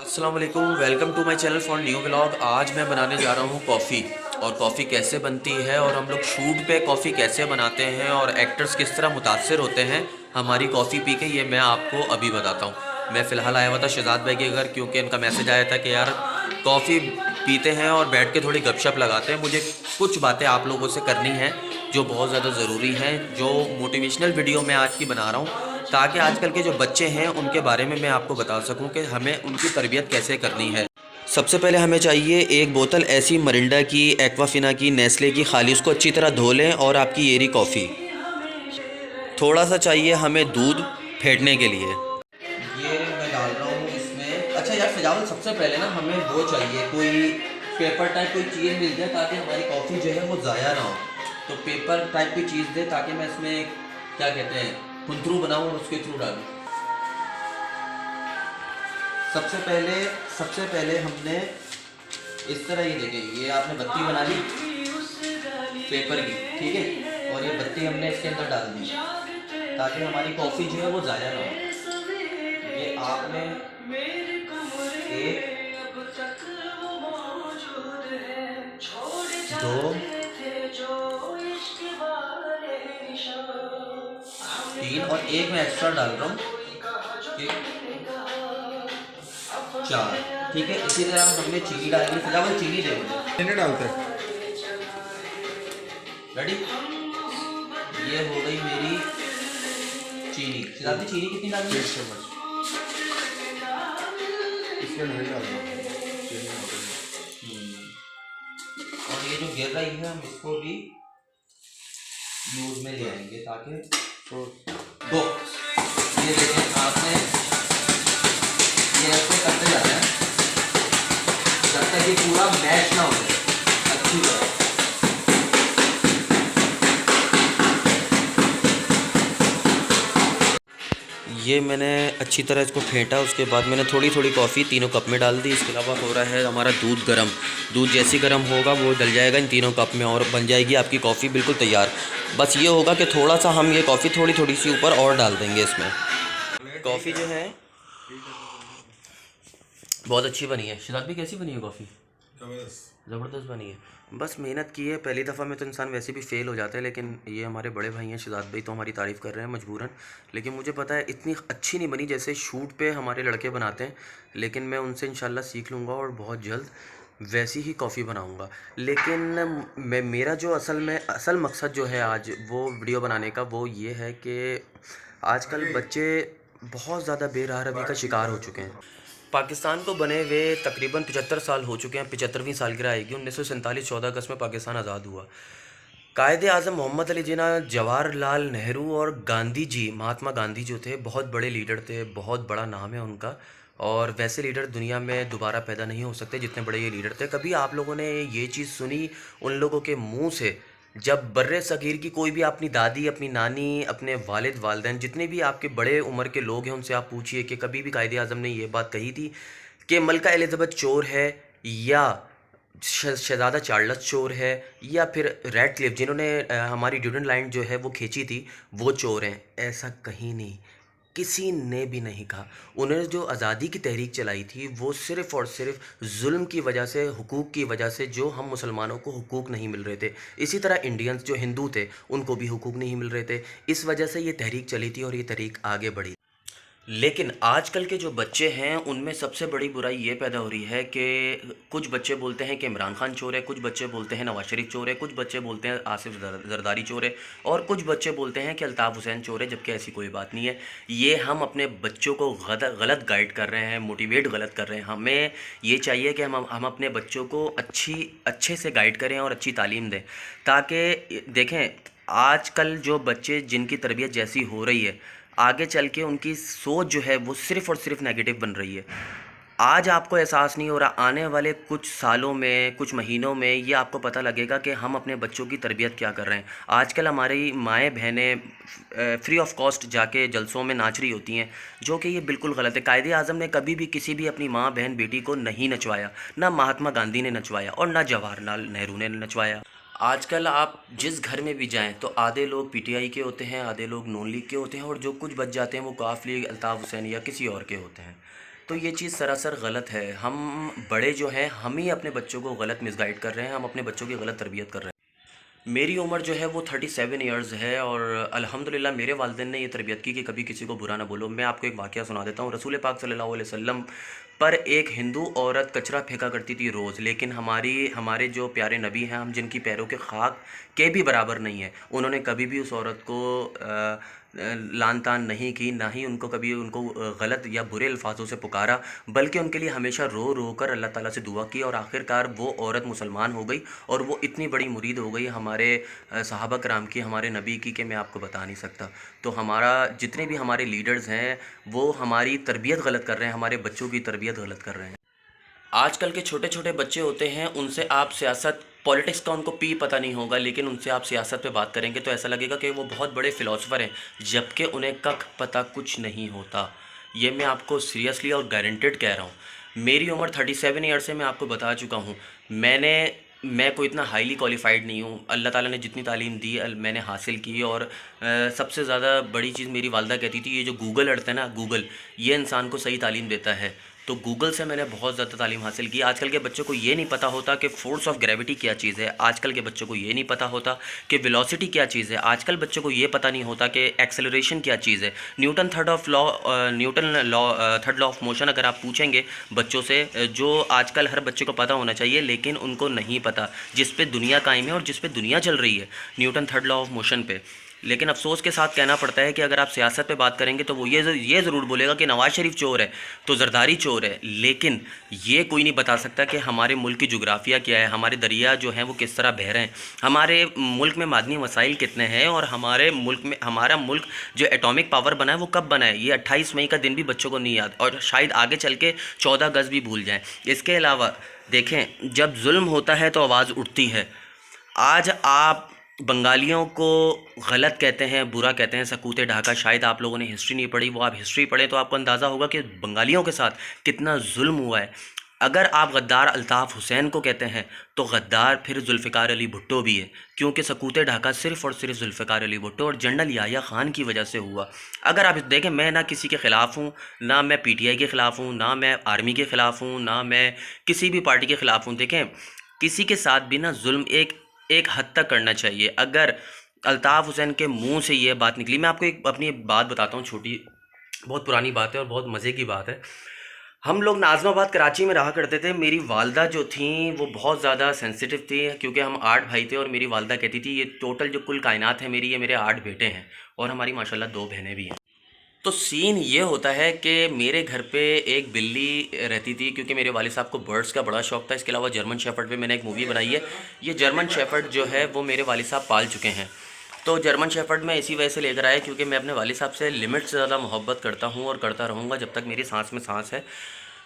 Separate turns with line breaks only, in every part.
अस्सलाम वालेकुम, welcome to my channel for new vlog. आज मैं बनाने जा रहा हूँ कॉफ़ी। और कॉफ़ी कैसे बनती है और हम लोग शूट पे कॉफ़ी कैसे बनाते हैं और एक्टर्स किस तरह मुतासर होते हैं हमारी कॉफ़ी पी के, ये मैं आपको अभी बताता हूँ। मैं फ़िलहाल आया हुआ था शहजाद भाई के घर, क्योंकि उनका मैसेज आया था कि यार कॉफ़ी पीते हैं और बैठ के थोड़ी गपशप लगाते हैं। मुझे कुछ बातें आप लोगों से करनी हैं जो बहुत ज़्यादा ज़रूरी हैं, जो मोटिवेशनल वीडियो मैं आज की बना रहा हूँ, ताकि आजकल के जो बच्चे हैं उनके बारे में मैं आपको बता सकूं कि हमें उनकी तरबियत कैसे करनी है। सबसे पहले हमें चाहिए एक बोतल ऐसी मरिंडा की, एक्वाफिना की, नेस्ले की खाली, उसको अच्छी तरह धो लें। और आपकी ये रही कॉफ़ी। थोड़ा सा चाहिए हमें दूध फेंटने के लिए। ये मैं डाल रहा हूँ इसमें। अच्छा यार फिजाउल, सबसे पहले ना हमें वो चाहिए, कोई पेपर टाइप कोई चीज़ मिल जाए ताकि हमारी कॉफ़ी जो है वो ज़ाया ना हो। तो पेपर टाइप की चीज़ दे ताकि मैं इसमें क्या कहते हैं खुंथरू बनाऊँ और उसके थ्रू डालूँ। सबसे पहले हमने इस तरह, ये देखें, ये आपने बत्ती बना ली पेपर की, ठीक है। और ये बत्ती हमने इसके अंदर डाल दी ताकि हमारी कॉफ़ी जो है वो ज़ाया ना हो। ये आपने एक, दो, तीन, और एक मैं एक्स्ट्रा डाल रहा हूँ, चार, ठीक है। इसी तरह हमने चीनी डाली, फिलहाल चीनी दे
चीनी डालते हैं।
रेडी। ये हो गई मेरी चीनी। फिलहाल चीनी कितनी डालनी है?
1 चम्मच इसमें नहीं डालना, चीनी डालते
और ये जो गिर रही है हम इसको भी यूज में ले आएंगे ताकि
तो
दो, ये देखें आपने, ये ऐसे करते जाना है जब तक ये पूरा मैश ना हो जाए अच्छी तरह। ये मैंने अच्छी तरह इसको फेंटा, उसके बाद मैंने थोड़ी थोड़ी कॉफ़ी तीनों कप में डाल दी। इसके अलावा हो रहा है हमारा दूध गर्म। दूध जैसी गर्म होगा वो डल जाएगा इन तीनों कप में और बन जाएगी आपकी कॉफ़ी बिल्कुल तैयार। बस ये होगा कि थोड़ा सा हम ये कॉफ़ी थोड़ी थोड़ी सी ऊपर और डाल देंगे इसमें। कॉफ़ी जो है बहुत अच्छी बनी है। शहजाद भी कैसी बनी है कॉफ़ी? ज़बरदस्त बनी है। बस मेहनत की है। पहली दफ़ा में तो इंसान वैसे भी फ़ेल हो जाता है, लेकिन ये हमारे बड़े भाई हैं शहजाद भाई, तो हमारी तारीफ़ कर रहे हैं मजबूरन। लेकिन मुझे पता है इतनी अच्छी नहीं बनी जैसे शूट पे हमारे लड़के बनाते हैं, लेकिन मैं उनसे इंशाल्लाह सीख लूँगा और बहुत जल्द वैसी ही कॉफ़ी बनाऊँगा। लेकिन मैं, मेरा जो असल मकसद जो है आज वो वीडियो बनाने का, वो ये है कि आजकल बच्चे बहुत ज़्यादा बेरहमी का शिकार हो चुके हैं। पाकिस्तान को बने हुए तकरीबन 75 साल हो चुके हैं। 75वीं सालगिरह आएगी। 1947 14 अगस्त में पाकिस्तान आज़ाद हुआ। कायद आज़म मोहम्मद अली जिन्ना, जवाहरलाल नेहरू और गांधी जी, महात्मा गांधी जो थे, बहुत बड़े लीडर थे, बहुत बड़ा नाम है उनका। और वैसे लीडर दुनिया में दोबारा पैदा नहीं हो सकते जितने बड़े ये लीडर थे। कभी आप लोगों ने ये चीज़ सुनी उन लोगों के मुंह से, जब बर्रे सगीर की कोई भी अपनी दादी, अपनी नानी, अपने वालिद वालदैन, जितने भी आपके बड़े उम्र के लोग हैं, उनसे आप पूछिए कि कभी भी कायदे आज़म ने ये बात कही थी कि मलका एलिज़ाबेथ चोर है, या शहज़ादा चार्ल्स चोर है, या फिर रैडक्लिफ जिन्होंने हमारी ड्यूरेंट लाइन जो है वो खींची थी, वो चोर हैं? ऐसा कहीं नहीं, किसी ने भी नहीं कहा। उन्होंने जो आज़ादी की तहरीक चलाई थी वो सिर्फ़ और सिर्फ जुल्म की वजह से, हुकूक की वजह से, जो हम मुसलमानों को हुकूक नहीं मिल रहे थे। इसी तरह इंडियंस जो हिंदू थे उनको भी हुकूक नहीं मिल रहे थे। इस वजह से ये तहरीक चली थी और ये तहरीक आगे बढ़ी। लेकिन आजकल के जो बच्चे हैं उनमें सबसे बड़ी बुराई ये पैदा हो रही है कि कुछ बच्चे बोलते हैं कि इमरान खान चोर है, कुछ बच्चे बोलते हैं नवाज शरीफ चोर है, कुछ बच्चे बोलते हैं आसिफ जरदारी चोर है, और कुछ बच्चे बोलते हैं कि अल्ताफ़ हुसैन चोर है, जबकि ऐसी कोई बात नहीं है। ये हम अपने बच्चों को गलत गाइड कर रहे हैं, मोटिवेट गलत कर रहे हैं। हमें ये चाहिए कि हम अपने बच्चों को अच्छे से गाइड करें और अच्छी तालीम दें, ताकि देखें आजकल जो बच्चे जिनकी तरबियत जैसी हो रही है, आगे चल के उनकी सोच जो है वो सिर्फ़ और सिर्फ नेगेटिव बन रही है। आज आपको एहसास नहीं हो रहा, आने वाले कुछ सालों में, कुछ महीनों में ये आपको पता लगेगा कि हम अपने बच्चों की तरबियत क्या कर रहे हैं। आजकल हमारी माएँ बहनें फ्री ऑफ कॉस्ट जाके जलसों में नाच रही होती हैं, जो कि ये बिल्कुल गलत है। कायदे आज़म ने कभी भी किसी भी अपनी माँ, बहन, बेटी को नहीं नचवाया, ना महात्मा गांधी ने नचवाया और ना जवाहरलाल नेहरू ने नचवाया। आजकल आप जिस घर में भी जाएं तो आधे लोग पीटीआई के होते हैं, आधे लोग नून लीग के होते हैं, और जो कुछ बच जाते हैं वो काफ लीग, अल्ताफ़ हुसैन या किसी और के होते हैं। तो ये चीज़ सरासर गलत है। हम बड़े जो हैं हम ही अपने बच्चों को गलत मिसगाइड कर रहे हैं, हम अपने बच्चों की गलत तरबियत कर रहे हैं। मेरी उम्र जो है वो 37 इयर्स है और अल्हम्दुलिल्लाह मेरे वालिदैन ने ये तरबियत की कि कभी किसी को बुरा ना बोलो। मैं आपको एक वाक़या सुना देता हूँ। रसूल पाक सल्लल्लाहु अलैहि वसल्लम पर एक हिंदू औरत कचरा फेंका करती थी रोज़, लेकिन हमारे जो प्यारे नबी हैं, हम जिनकी पैरों के खाक के भी बराबर नहीं हैं, उन्होंने कभी भी उस औरत को लान तान नहीं की, ना ही उनको कभी उनको गलत या बुरे अल्फाजों से पुकारा, बल्कि उनके लिए हमेशा रो रो कर अल्लाह ताला से दुआ की और आखिरकार वो औरत मुसलमान हो गई और वो इतनी बड़ी मुरीद हो गई हमारे सहाबा कराम की, हमारे नबी की, कि मैं आपको बता नहीं सकता। तो हमारा जितने भी हमारे लीडर्स हैं वो हमारी तरबियत गलत कर रहे हैं, हमारे बच्चों की तरबियत गलत कर रहे हैं। आजकल के छोटे छोटे बच्चे होते हैं, उनसे आप सियासत पॉलिटिक्स का उनको पी पता नहीं होगा, लेकिन उनसे आप सियासत पे बात करेंगे तो ऐसा लगेगा कि वो बहुत बड़े फ़िलासफ़र हैं, जबकि उन्हें कख पता कुछ नहीं होता। ये मैं आपको सीरियसली और गारंटेड कह रहा हूँ। मेरी उम्र 37 ईयर से मैं आपको बता चुका हूँ। मैं कोई इतना हाईली क्वालिफ़ाइड नहीं हूँ। अल्लाह ताला ने जितनी तालीम दी मैंने हासिल की और सबसे ज़्यादा बड़ी चीज़ मेरी वालदा कहती थी, ये जो गूगल अड़ता है ना, गूगल, ये इंसान को सही तालीम देता है। तो गूगल से मैंने बहुत ज़्यादा तालीम हासिल की। आजकल के बच्चों को ये नहीं पता होता कि फ़ोर्स ऑफ ग्रेविटी क्या चीज़ है। आजकल के बच्चों को ये नहीं पता होता कि वेलोसिटी क्या चीज़ है। आजकल बच्चों को ये पता नहीं होता कि एक्सेलरेशन क्या चीज़ है। Newton third law of motion अगर आप पूछेंगे बच्चों से, जो आजकल हर बच्चे को पता होना चाहिए, लेकिन उनको नहीं पता, जिस पे दुनिया कायम है और जिस पे दुनिया चल रही है, Newton third law of motion पे। लेकिन अफसोस के साथ कहना पड़ता है कि अगर आप सियासत पे बात करेंगे तो वो ये ज़रूर बोलेगा कि नवाज़ शरीफ चोर है तो जरदारी चोर है, लेकिन ये कोई नहीं बता सकता कि हमारे मुल्क की जोग्राफिया क्या है, हमारे दरिया जो हैं वो किस तरह बह रहे हैं, हमारे मुल्क में मादनी वसाइल कितने हैं, और हमारा मुल्क जो एटॉमिक पावर बना है वो कब बना है। ये 28 मई का दिन भी बच्चों को नहीं याद, और शायद आगे चल के 14 अगस्त भी भूल जाएँ। इसके अलावा देखें, जब जुल्म होता है तो आवाज़ उठती है। आज आप बंगालियों को गलत कहते हैं, बुरा कहते हैं, सकूते ढाका। शायद आप लोगों ने हिस्ट्री नहीं पढ़ी, वो आप हिस्ट्री पढ़ें तो आपको अंदाज़ा होगा कि बंगालियों के साथ कितना जुल्म हुआ है। अगर आप गद्दार अल्ताफ़ हुसैन को कहते हैं तो गद्दार फिर जुल्फ़िकार अली भुट्टो भी है, क्योंकि सकूते ढाका सिर्फ़ और सिर्फ जुल्फ़िकार अली भुट्टो और जनरल याह्या ख़ान की वजह से हुआ। अगर आप देखें, मैं ना किसी के ख़िलाफ़ हूँ, ना मैं PTI के ख़िलाफ़ हूँ, ना मैं आर्मी के ख़िलाफ़ हूँ, ना मैं किसी भी पार्टी के ख़िलाफ़ हूँ। देखें, किसी के साथ भी ना जुल्म एक हद तक करना चाहिए। अगर अल्ताफ़ हुसैन के मुंह से ये बात निकली, मैं आपको अपनी एक बात बताता हूँ, छोटी, बहुत पुरानी बात है और बहुत मज़े की बात है। हम लोग नाज़िमाबाद कराची में रहा करते थे। मेरी वालदा जो थी वो बहुत ज़्यादा सेंसिटिव थी, क्योंकि हम 8 भाई थे और मेरी वालदा कहती थी ये टोटल जो कुल कायनात है मेरी, ये मेरे 8 बेटे हैं और हमारी माशाल्लाह 2 बहनें भी हैं। तो सीन ये होता है कि मेरे घर पे एक बिल्ली रहती थी, क्योंकि मेरे वालिद साहब को बर्ड्स का बड़ा शौक़ था। इसके अलावा जर्मन शेफर्ड पे मैंने एक मूवी बनाई है। ये जर्मन शेफर्ड जो है वो मेरे वालिद साहब पाल चुके हैं। तो जर्मन शेफर्ड मैं इसी वजह से लेकर आया क्योंकि मैं अपने वालिद साहब से लिमिट से ज़्यादा मोहब्बत करता हूँ और करता रहूँगा जब तक मेरी सांस में सांस है।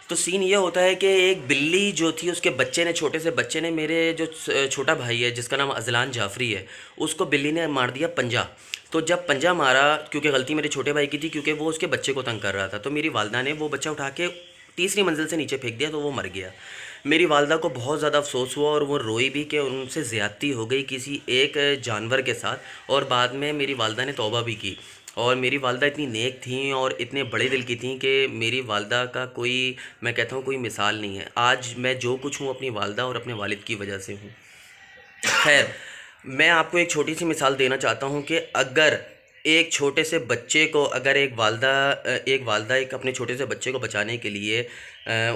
तो सीन ये होता है कि एक बिल्ली जो थी, उसके बच्चे ने, छोटे से बच्चे ने, मेरे जो छोटा भाई है जिसका नाम अजलान जाफरी है, उसको बिल्ली ने मार दिया पंजा। तो जब पंजा मारा, क्योंकि गलती मेरे छोटे भाई की थी, क्योंकि वो उसके बच्चे को तंग कर रहा था, तो मेरी वालदा ने वो बच्चा उठा के तीसरी मंजिल से नीचे फेंक दिया, तो वो मर गया। मेरी वालदा को बहुत ज़्यादा अफसोस हुआ और वो रोई भी कि उनसे ज़्यादती हो गई किसी एक जानवर के साथ, और बाद में मेरी वालदा ने तौबा भी की। और मेरी वालदा इतनी नेक थी और इतने बड़े दिल की थी कि मेरी वालदा का कोई, मैं कहता हूँ, कोई मिसाल नहीं है। आज मैं जो कुछ हूँ अपनी वालदा और अपने वालिद की वजह से हूँ। खैर, मैं आपको एक छोटी सी मिसाल देना चाहता हूँ कि अगर एक छोटे से बच्चे को, अगर एक वालदा एक अपने छोटे से बच्चे को बचाने के लिए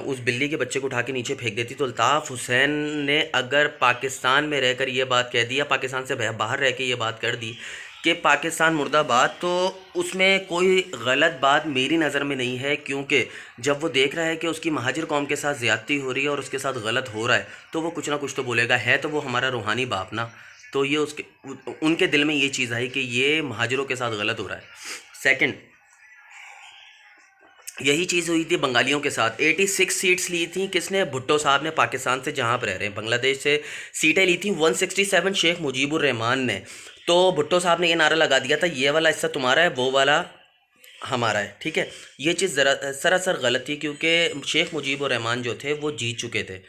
उस बिल्ली के बच्चे को उठा के नीचे फेंक देती, तो अल्ताफ़ हुसैन ने अगर पाकिस्तान में रहकर ये बात कह दी या पाकिस्तान से बाहर रह के ये बात कर दी कि पाकिस्तान मुर्दाबाद, तो उसमें कोई गलत बात मेरी नज़र में नहीं है, क्योंकि जब वो देख रहा है कि उसकी महाजिर कौम के साथ ज़्यादती हो रही है और उसके साथ गलत हो रहा है, तो वो कुछ ना कुछ तो बोलेगा। है तो वो हमारा रूहानी बाप ना, तो ये उनके दिल में ये चीज़ आई कि ये महाजिरों के साथ गलत हो रहा है। सेकंड, यही चीज़ हुई थी बंगालियों के साथ। 86 सीट्स ली थी किसने? भुट्टो साहब ने, पाकिस्तान से, जहाँ पर रह रहे हैं, बांग्लादेश से सीटें ली थी 167 शेख मुजीबुर रहमान ने। तो भुट्टो साहब ने ये नारा लगा दिया था, ये वाला हिस्सा तुम्हारा है, वो वाला हमारा है। ठीक है, ये चीज़ ज़रा सरासर गलत थी, क्योंकि शेख मुजीबुर रहमान जो थे वो जीत चुके थे।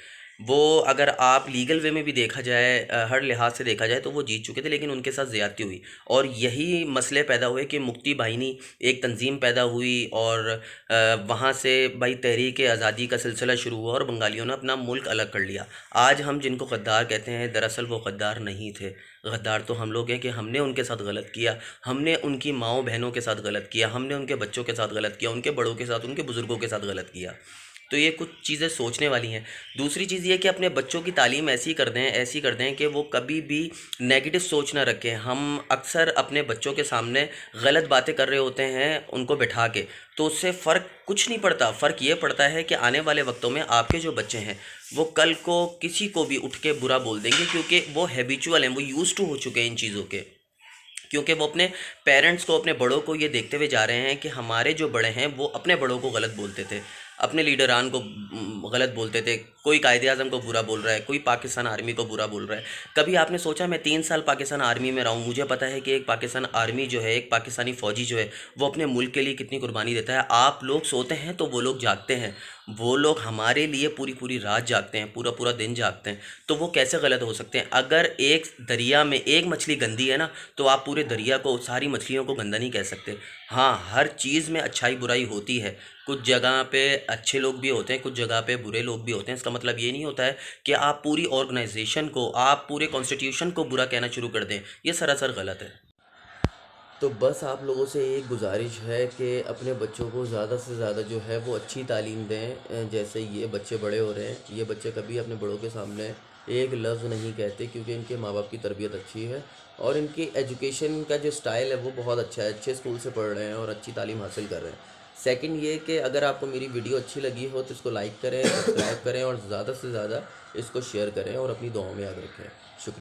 वो अगर आप लीगल वे में भी देखा जाए, हर लिहाज से देखा जाए तो वो जीत चुके थे, लेकिन उनके साथ ज़्यादती हुई और यही मसले पैदा हुए कि मुक्ति बाहिनी एक तंजीम पैदा हुई और वहाँ से भाई तहरीक आज़ादी का सिलसिला शुरू हुआ और बंगालियों ने अपना मुल्क अलग कर लिया। आज हम जिनको गद्दार कहते हैं, दरअसल वो गद्दार नहीं थे। गद्दार तो हम लोग हैं कि हमने उनके साथ गलत किया, हमने उनकी माँओं बहनों के साथ गलत किया, हमने उनके बच्चों के साथ गलत किया, उनके बड़ों के साथ, उनके बुज़ुर्गों के साथ गलत किया। तो ये कुछ चीज़ें सोचने वाली हैं। दूसरी चीज़ ये कि अपने बच्चों की तालीम ऐसी कर दें कि वो कभी भी नेगेटिव सोच ना रखें। हम अक्सर अपने बच्चों के सामने गलत बातें कर रहे होते हैं उनको बिठा के, तो उससे फ़र्क कुछ नहीं पड़ता। फ़र्क ये पड़ता है कि आने वाले वक्तों में आपके जो बच्चे हैं वो कल को किसी को भी उठ के बुरा बोल देंगे, क्योंकि वो हैबिचुअल हैं, वो यूज़ टू हो चुके हैं इन चीज़ों के। क्योंकि वो अपने पेरेंट्स को, अपने बड़ों को ये देखते हुए जा रहे हैं कि हमारे जो बड़े हैं वो अपने बड़ों को गलत बोलते थे, अपने लीडरान को गलत बोलते थे। कोई कायदे आज़म को बुरा बोल रहा है, कोई पाकिस्तान आर्मी को बुरा बोल रहा है। कभी आपने सोचा, मैं 3 साल पाकिस्तान आर्मी में रहा हूँ, मुझे पता है कि एक पाकिस्तान आर्मी जो है, एक पाकिस्तानी फ़ौजी जो है, वो अपने मुल्क के लिए कितनी कुर्बानी देता है। आप लोग सोते हैं तो वो लोग जागते हैं, वो लोग हमारे लिए पूरी पूरी रात जागते हैं, पूरा पूरा दिन जागते हैं। तो वो कैसे गलत हो सकते हैं? अगर एक दरिया में एक मछली गंदी है ना, तो आप पूरे दरिया को, सारी मछलियों को गंदा नहीं कह सकते। हाँ, हर चीज़ में अच्छाई बुराई होती है। कुछ जगह पे अच्छे लोग भी होते हैं, कुछ जगह पे बुरे लोग भी होते हैं। इसका मतलब ये नहीं होता है कि आप पूरी ऑर्गेनाइजेशन को, आप पूरे कॉन्स्टिट्यूशन को बुरा कहना शुरू कर दें। ये सरासर गलत है। तो बस आप लोगों से एक गुजारिश है कि अपने बच्चों को ज़्यादा से ज़्यादा जो है वो अच्छी तालीम दें। जैसे ये बच्चे बड़े हो रहे हैं, ये बच्चे कभी अपने बड़ों के सामने एक लफ्ज़ नहीं कहते, क्योंकि इनके माँ बाप की तरबियत अच्छी है और इनकी एजुकेशन का जो स्टाइल है वो बहुत अच्छा है। अच्छे स्कूल से पढ़ रहे हैं और अच्छी तालीम हासिल कर रहे हैं। सेकंड ये कि अगर आपको मेरी वीडियो अच्छी लगी हो तो इसको लाइक करें, सब्सक्राइब करें और ज़्यादा से ज़्यादा इसको शेयर करें और अपनी दुआओं में याद रखें। शुक्रिया।